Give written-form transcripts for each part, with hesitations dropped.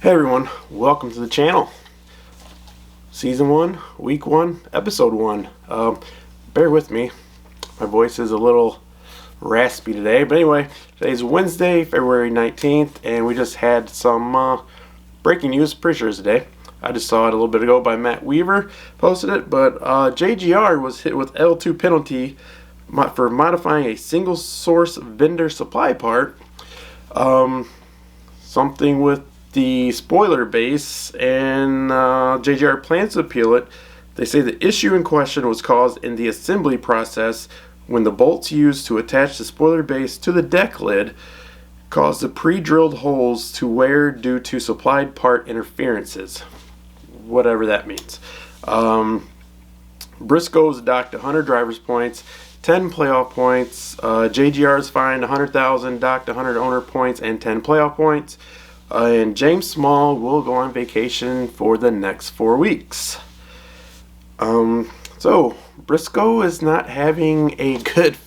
Hey everyone, welcome to the channel. Season 1, Week 1, Episode 1. Bear with me, my voice is a little raspy today, but anyway, today's Wednesday, February 19th, and we just had some breaking news, pretty sure it's today. I just saw it a little bit ago by Matt Weaver, posted it, but JGR was hit with L2 penalty for modifying a single source vendor supply part. Something with the spoiler base, and JGR plans to appeal it. They say the issue in question was caused in the assembly process when the bolts used to attach the spoiler base to the deck lid caused the pre-drilled holes to wear due to supplied part interferences. Whatever that means. Briscoe's docked 100 driver's points, 10 playoff points. JGR's fined 100,000, docked 100 owner points, and 10 playoff points. And James Small will go on vacation for the next 4 weeks. So Briscoe is not having a good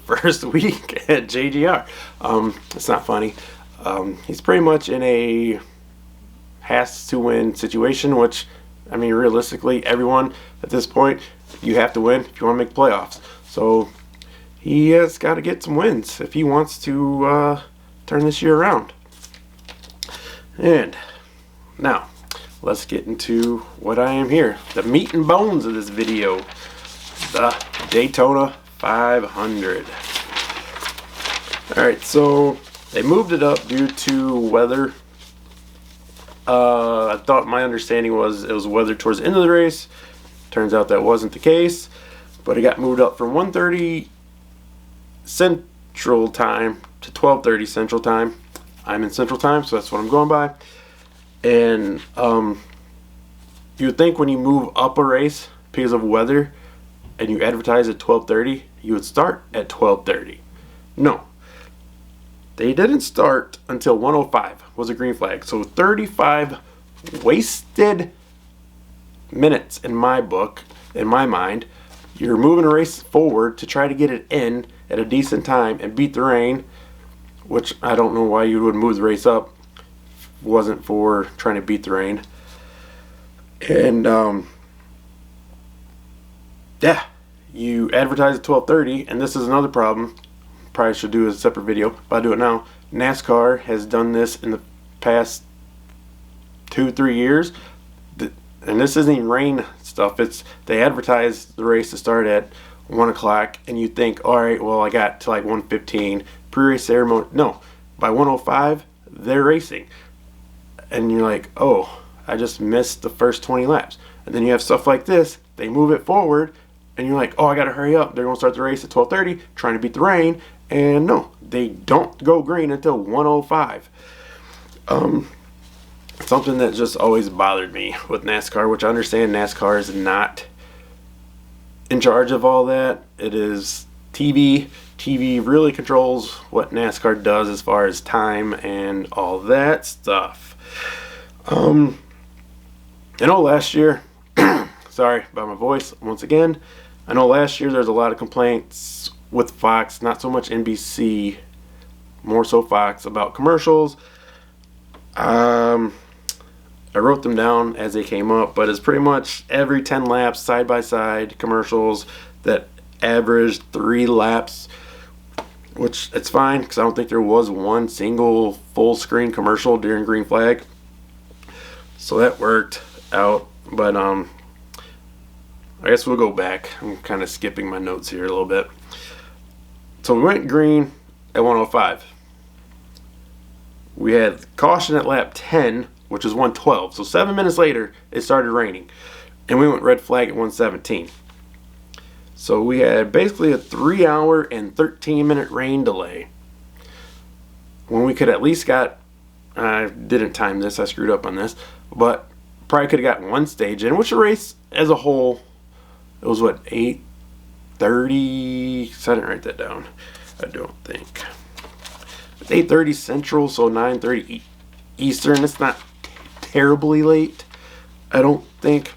first week at JGR. It's not funny. He's pretty much in a has to win situation, which, I mean, realistically, everyone at this point, you have to win if you want to make playoffs. So he has got to get some wins if he wants to turn this year around. And now, let's get into what I am here. The meat and bones of this video. The Daytona 500. Alright, so they moved it up due to weather. I thought my understanding was it was weather towards the end of the race. Turns out that wasn't the case. But it got moved up from 1:30 Central Time to 12:30 Central Time. I'm in Central Time, so that's what I'm going by. And you would think when you move up a race because of weather and you advertise at 12:30, you would start at 12:30. No. They didn't start until 1:05 was a green flag. So 35 wasted minutes in my book, in my mind. You're moving a race forward to try to get it in at a decent time and beat the rain, which I don't know why you would move the race up. Wasn't for trying to beat the rain. And yeah, you advertise at 12:30, and this is another problem. Probably should do a separate video, but I'll do it now. NASCAR has done this in the past 2-3 years, and this isn't even rain stuff. It's they advertise the race to start at 1 o'clock, and you think, all right, well, I got to like 1:15 pre-race ceremony. No, by 1:05 they're racing, and you're like, oh, I just missed the first 20 laps. And then you have stuff like this. They move it forward, and you're like, oh, I gotta hurry up. They're gonna start the race at 12:30, trying to beat the rain. And no, they don't go green until 1:05. Something that just always bothered me with NASCAR, which I understand NASCAR is not in charge of all that. It is TV. TV really controls what NASCAR does as far as time and all that stuff. I know last year, sorry about my voice once again. I know last year there's a lot of complaints with Fox, not so much NBC, more so Fox, about commercials. I wrote them down as they came up, but it's pretty much every 10 laps, side-by-side commercials that averaged 3 laps, which it's fine because I don't think there was one single full-screen commercial during green flag. So that worked out, but I guess we'll go back. I'm kind of skipping my notes here a little bit. So we went green at 1:05. We had caution at lap 10, which is 1:12. So 7 minutes later, it started raining. And we went red flag at 1:17. So we had basically a 3-hour and 13-minute rain delay. When we could at least got, I didn't time this, I screwed up on this, but probably could have got one stage in, which the race as a whole, it was what, 8:30, so I didn't write that down, I don't think. It's 8:30 Central, so 9:30 Eastern. It's not terribly late, I don't think.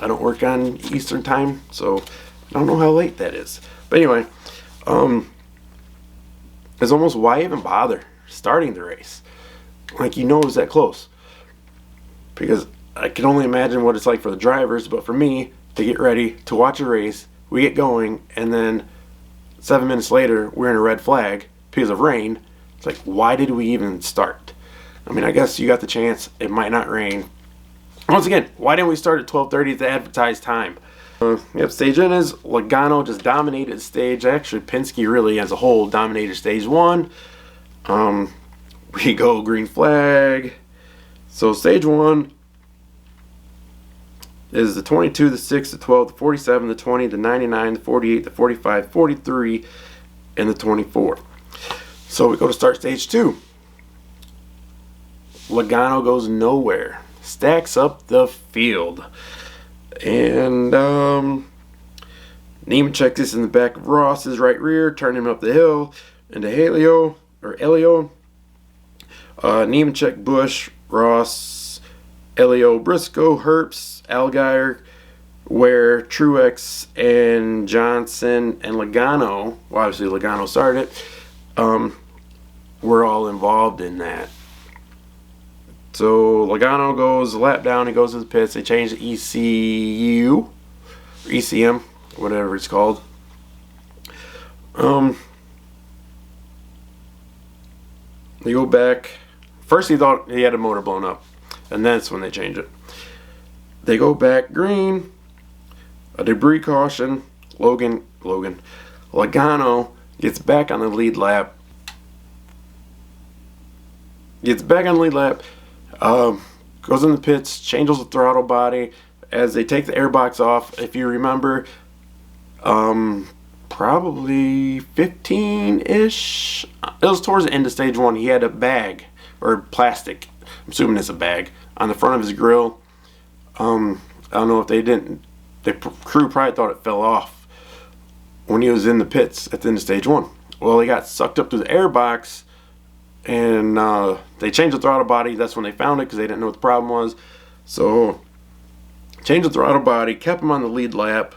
I don't work on Eastern time, so I don't know how late that is. But anyway, it's almost why even bother starting the race? Like, you know, it was that close. because I can only imagine what it's like for the drivers, but for me to get ready to watch a race, we get going, and then 7 minutes later we're in a red flag because of rain. It's like, why did we even start? I mean, I guess you got the chance. It might not rain. Once again, why didn't we start at 12:30 at the advertised time? Yep, stage in is Logano just dominated the stage. Actually, Penske really as a whole dominated stage one. We go green flag. So stage one is the 22, the 6, the 12, the 47, the 20, the 99, the 48, the 45, 43, and the 24. So we go to start stage two. Logano goes nowhere. Stacks up the field. And Nemechek is in the back of Ross's right rear, turning him up the hill into Elio. Nemechek, Busch, Ross, Elio, Briscoe, Herbst, Allgaier, Ware, Truex, and Johnson and Logano. Well, obviously Logano started it. We're all involved in that. So Logano goes a lap down. He goes to the pits. They change the ECU, or ECM, whatever it's called. They go back. First he thought he had a motor blown up, and that's when they change it. They go back green. A debris caution. Logano gets back on the lead lap. Goes in the pits, changes the throttle body as they take the airbox off. If you remember, probably 15-ish. It was towards the end of stage one. He had a bag, or plastic, I'm assuming it's a bag, on the front of his grill. I don't know if they didn't. The crew probably thought it fell off when he was in the pits at the end of stage one. Well, he got sucked up to the airbox, and they changed the throttle body. That's when they found it, because they didn't know what the problem was. So changed the throttle body, kept him on the lead lap.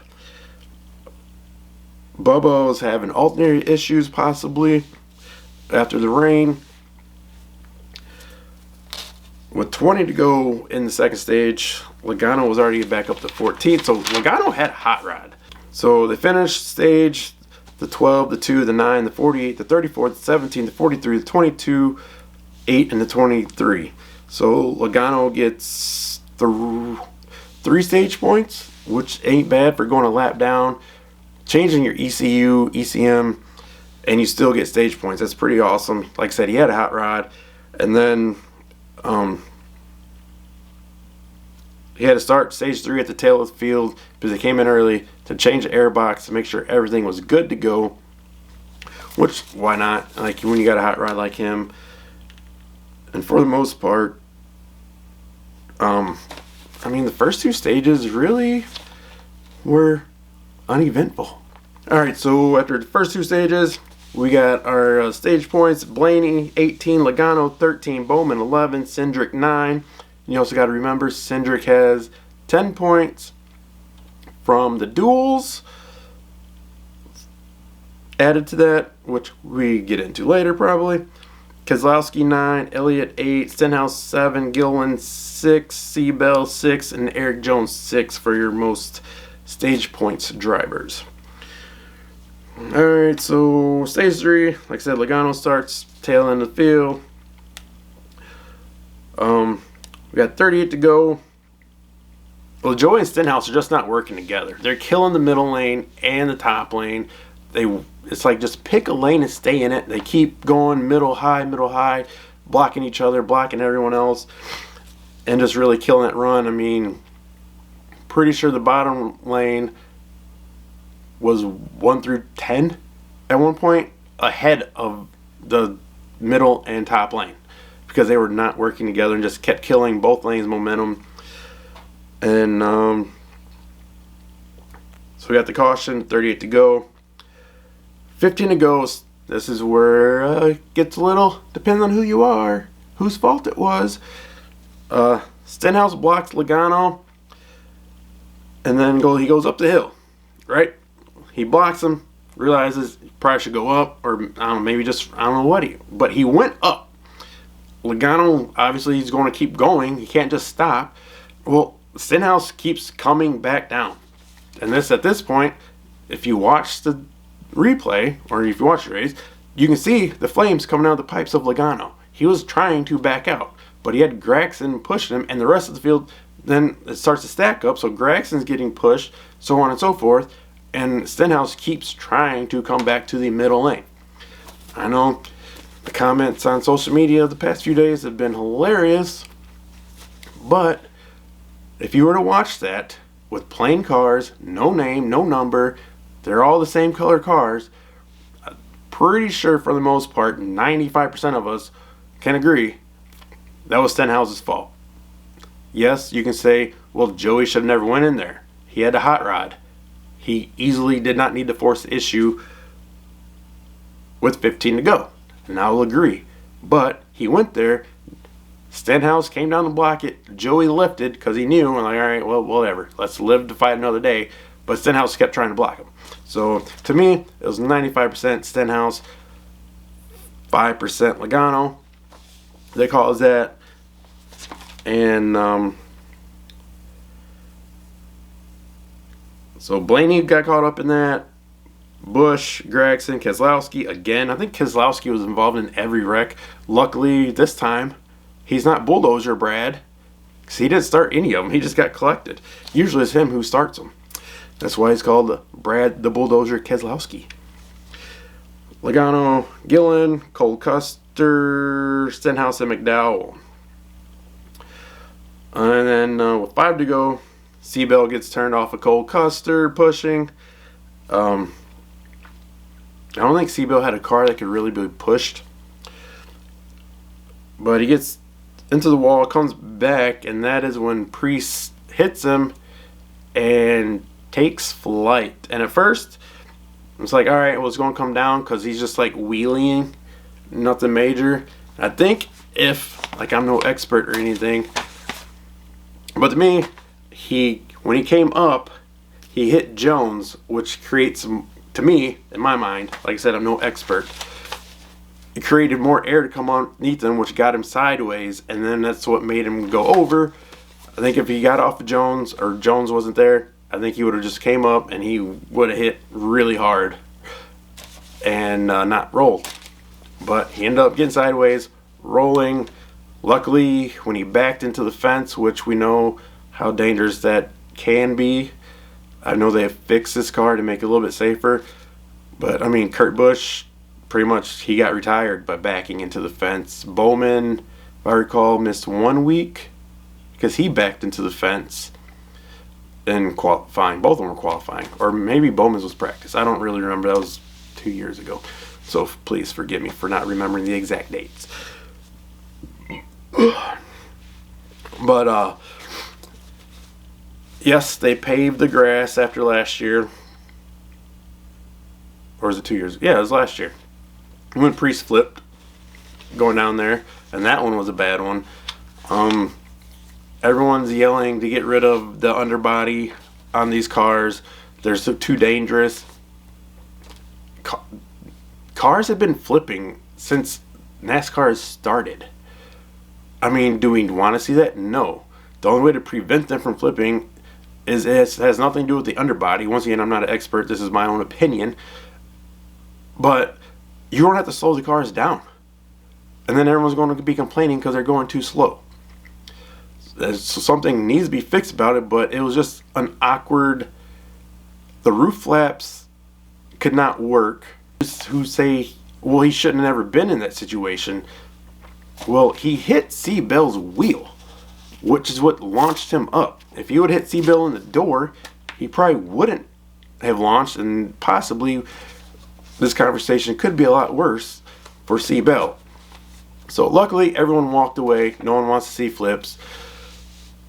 Bubba was having alternator issues possibly after the rain. With 20 to go in the second stage, Logano was already back up to 14th. So Logano had a hot rod. So they finished stage, the 12, the 2, the 9, the 48, the 34, the 17, the 43, the 22, 8, and the 23. So Logano gets 3 stage points, which ain't bad for going a lap down, changing your ECU, ECM, and you still get stage points. That's pretty awesome. Like I said, he had a hot rod. And then he had to start stage 3 at the tail of the field because they came in early to change the airbox to make sure everything was good to go. Which, why not? Like, when you got a hot rod like him. And for the most part, I mean, the first 2 stages really were uneventful. Alright, so after the first 2 stages, we got our stage points. Blaney 18, Logano 13, Bowman 11, Cindric 9. You also got to remember, Cindric has 10 points from the duels added to that, which we get into later probably. Keselowski 9, Elliott 8, Stenhouse 7, Gillen 6, Seabell 6, and Eric Jones 6 for your most stage points drivers. Alright, so stage 3, like I said, Logano starts tail end of the field. We got 38 to go. Well, Joey and Stenhouse are just not working together. They're killing the middle lane and the top lane. It's like, just pick a lane and stay in it. They keep going middle high, blocking each other, blocking everyone else, and just really killing that run. I mean, pretty sure the bottom lane was 1 through 10 at one point, ahead of the middle and top lane, because they were not working together and just kept killing both lanes' momentum. And so we got the caution, 38 to go. 15 to go. This is where it gets a little, depends on who you are, whose fault it was. Stenhouse blocks Logano, and then he goes up the hill, right? He blocks him, realizes he probably should go up, or I don't know, maybe just, I don't know what but he went up. Logano, obviously, he's going to keep going. He can't just stop. Well, Stenhouse keeps coming back down. And at this point, if you watch the replay, or if you watch the race, you can see the flames coming out of the pipes of Logano. He was trying to back out, but he had Gragson pushing him, and the rest of the field, then it starts to stack up, so Gragson's getting pushed, so on and so forth, and Stenhouse keeps trying to come back to the middle lane. I know the comments on social media the past few days have been hilarious, but if you were to watch that with plain cars, no name, no number, they're all the same color cars, I'm pretty sure for the most part, 95% of us can agree that was Stenhouse's fault. Yes, you can say, well, Joey should have never went in there. He had a hot rod. He easily did not need to force the issue with 15 to go. And I will agree. But he went there. Stenhouse came down to block it. Joey lifted because he knew. I'm like, all right, well, whatever. Let's live to fight another day. But Stenhouse kept trying to block him. So to me, it was 95% Stenhouse, 5% Logano. They call it that. And so Blaney got caught up in that. Busch, Gragson, Keselowski again. I think Keselowski was involved in every wreck. Luckily, this time, he's not Bulldozer Brad, because he didn't start any of them. He just got collected. Usually it's him who starts them. That's why he's called Brad the Bulldozer Keselowski. Logano, Gillen, Cole Custer, Stenhouse, and McDowell. And then with 5 to go, Seabell gets turned off of Cole Custer pushing. I don't think Seabell had a car that could really be pushed. But he gets into the wall, comes back, and that is when Priest hits him and takes flight. And at first, it's like, all right, well, it's going to come down because he's just like wheeling, nothing major. I think I'm no expert or anything, but to me, when he came up, he hit Jones, which creates, to me, in my mind, like I said, I'm no expert, it created more air to come underneath him, which got him sideways, and then that's what made him go over. I think if he got off of Jones, or Jones wasn't there, I think he would have just came up and he would have hit really hard and not rolled. But he ended up getting sideways, rolling. Luckily, when he backed into the fence, which we know how dangerous that can be, I know they have fixed this car to make it a little bit safer. But, I mean, Kurt Busch, pretty much he got retired by backing into the fence. Bowman, if I recall, missed 1 week because he backed into the fence in qualifying. Both of them were qualifying. Or maybe Bowman's was practice. I don't really remember. That was 2 years ago. So please forgive me for not remembering the exact dates. But, yes, they paved the grass after last year. Or was it 2 years? Yeah, it was last year. When Priest flipped going down there. And that one was a bad one. Everyone's yelling to get rid of the underbody on these cars. They're so too dangerous. Cars have been flipping since NASCAR has started. I mean, do we want to see that? No. The only way to prevent them from flipping is it has nothing to do with the underbody. Once again, I'm not an expert. This is my own opinion. But you don't have to slow the cars down. And then everyone's going to be complaining because they're going too slow. So something needs to be fixed about it, but it was just an awkward... The roof flaps could not work. Who say, well, he shouldn't have ever been in that situation. Well, he hit Seabell's wheel, which is what launched him up. If he would have hit Seabell in the door, he probably wouldn't have launched, and possibly this conversation could be a lot worse for Seabell. So luckily, everyone walked away. No one wants to see flips.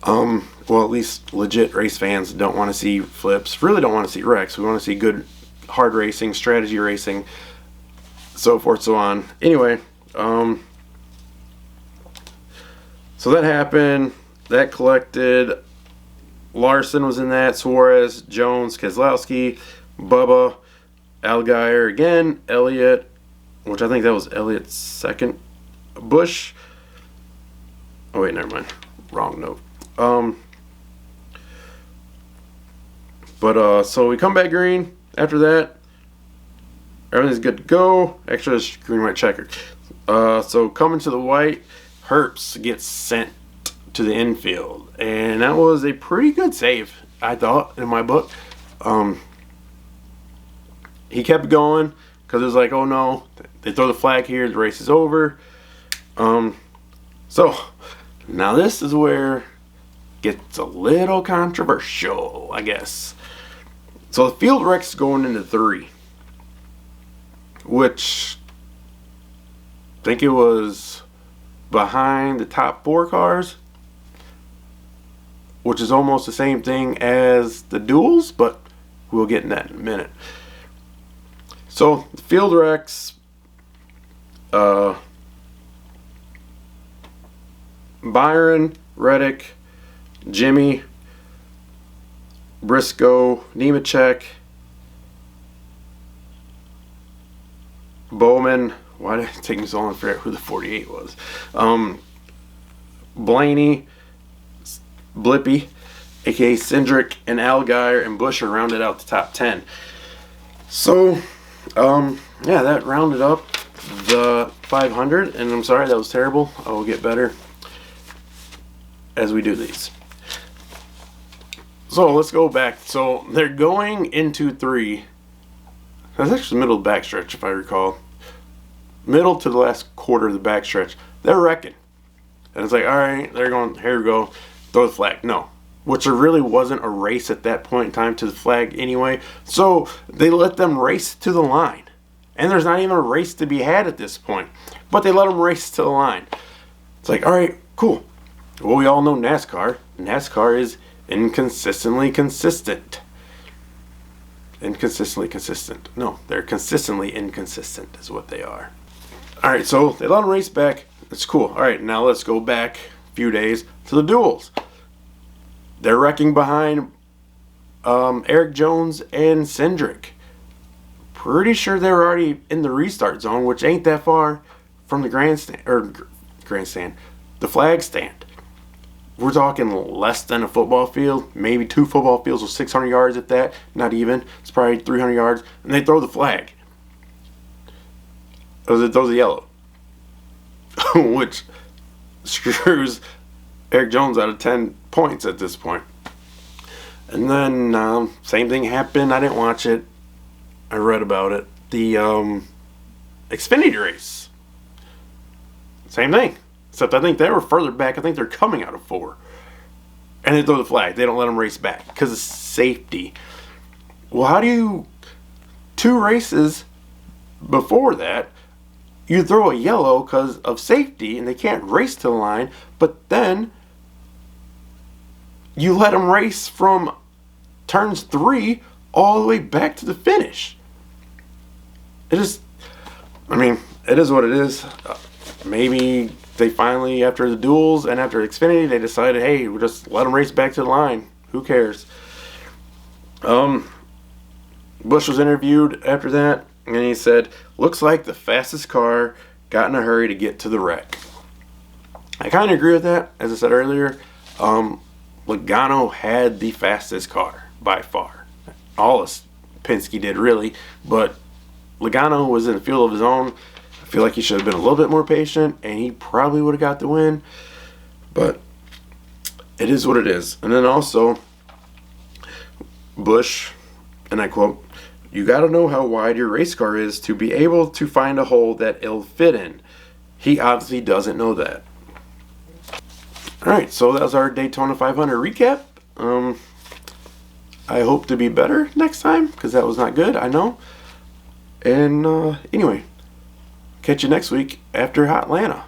Well, at least legit race fans don't want to see flips. Really don't want to see wrecks. We want to see good, hard racing, strategy racing, so forth, so on. Anyway, so that happened. That collected. Larson was in that. Suarez, Jones, Keselowski, Bubba, Allgaier again, Elliott, which I think that was Elliott's second. Busch, Oh wait, never mind. Wrong note. So we come back green. After that, everything's good to go. Actually, it's green, white, checker. So coming to the white, Herbst gets sent to the infield, and that was a pretty good save, I thought, in my book. He kept going because it was like, oh no, they throw the flag here, the race is over. So now this is where it gets a little controversial, I guess. So the field wreck's going into 3, which I think it was behind the top 4 cars, which is almost the same thing as the duels, but we'll get in that in a minute. So the field wrecks, Byron, Reddick, Jimmy, Briscoe, Nemechek, Bowman. Why did it take me so long to figure out who the 48 was? Blaney, Blippy, aka Cindric, and Allgaier and Buescher rounded out the top 10. So, yeah, that rounded up the 500, and I'm sorry that was terrible. I will get better as we do these. So let's go back. So they're going into 3. That's actually the middle of the backstretch, if I recall. Middle to the last quarter of the backstretch. They're wrecking. And it's like, all right, they're going, here we go, throw the flag. No. Which there really wasn't a race at that point in time to the flag anyway. So they let them race to the line. And there's not even a race to be had at this point. But they let them race to the line. It's like, all right, cool. Well, we all know NASCAR. NASCAR is inconsistently consistent. Inconsistently consistent. No, they're consistently inconsistent is what they are. All right, so they let them race back. It's cool. All right, now let's go back a few days to the duels. They're wrecking behind Eric Jones and Cindric. Pretty sure they were already in the restart zone, which ain't that far from the the flag stand. We're talking less than a football field, maybe 2 football fields with 600 yards at that, not even. It's probably 300 yards, and they throw the flag. It throws the yellow, which screws Eric Jones out of 10 points at this point. And then same thing happened. I didn't watch it. I read about it. The Xfinity race. Same thing. Except I think they were further back. I think they're coming out of 4. And they throw the flag. They don't let them race back because of safety. Well, how do you... 2 races before that, you throw a yellow because of safety and they can't race to the line, but then you let them race from turns 3 all the way back to the finish. It is, I mean, it is what it is. Maybe they finally, after the duels and after Xfinity, they decided, hey, we'll just let them race back to the line. Who cares? Busch was interviewed after that, and he said, looks like the fastest car got in a hurry to get to the wreck. I kind of agree with that. As I said earlier, Logano had the fastest car by far. All of Penske did, really, but Logano was in a field of his own. I feel like he should have been a little bit more patient, and he probably would have got the win, but it is what it is. And then also, Busch, and I quote, you got to know how wide your race car is to be able to find a hole that it'll fit in. He obviously doesn't know that. Alright, so that was our Daytona 500 recap. I hope to be better next time, because that was not good, I know. And anyway, catch you next week after Atlanta.